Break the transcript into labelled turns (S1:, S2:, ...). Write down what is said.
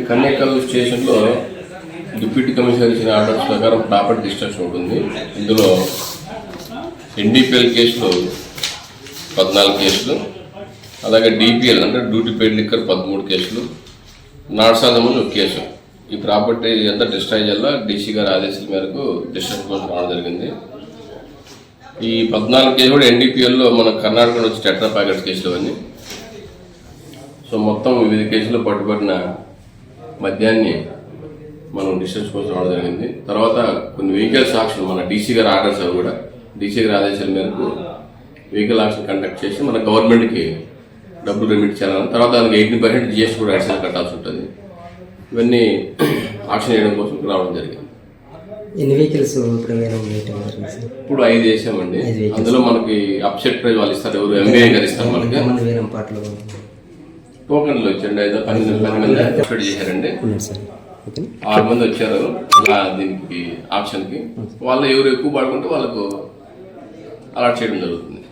S1: కన్నేకల్ స్టేషన్లో deputy commissioner ఇచ్చిన orders ప్రకారం ప్రాపర్టీ డిస్ట్రక్షన్ ఉంటుంది. ఇందులో ఎన్డీపీఎల్ కేసులు 14 కేసులు, అలాగే డిపిఎల్ అంటే డ్యూటీ పెయిడ్ లిక్కర్ 13 కేసులు, నాటసాదములు 1 కేసు. ఈ ప్రాపర్టీ అంతా డిస్ట్రాయ్ చేయాల డీసీ గారి ఆదేశాల మేరకు డిస్ట్రక్షన్ కోసం రావడం జరిగింది. ఈ 14 కేసులు కూడా ఎన్డీపీఎల్లో మన కర్ణాటకలో వచ్చి టెట్రా ప్యాకెట్స్ కేసులు అవన్నీ. సో మొత్తం వివిధ కేసుల్లో పట్టుబడిన మద్యాన్ని మనం డిస్ట్రక్షన్ కోసం రావడం జరిగింది. తర్వాత కొన్ని వెహికల్స్ ఆక్షన్ మన డీసీ గారి ఆర్డర్స్ అవి కూడా డీసీ గారి ఆదేశాల మేరకు వెహికల్ ఆక్షన్ కండక్ట్ చేసి మన గవర్నమెంట్కి డబ్బులు రెమిట్ చేయాలని, తర్వాత దానికి 18% జిఎస్టీ కూడా అడిషనల్ కట్టాల్సి ఉంటుంది. ఇవన్నీ ఆక్షన్ చేయడం కోసం రావడం జరిగింది.
S2: ఎన్ని వెహికల్స్
S1: ఇప్పుడు 5 వేసామండి. అందులో మనకి అప్సెట్ ప్రైజ్ వాళ్ళు ఇస్తారు, ఎవరు ఎంబీఏ గారు ఇస్తారు. మనకి టోకన్లు వచ్చండి, 10 మంది చేశారండి. 6 మంది వచ్చారు ఇలా దీనికి ఆప్షన్కి. వాళ్ళు ఎవరు ఎక్కువ పాడుకుంటే వాళ్ళకు అలాట్ చేయడం జరుగుతుంది.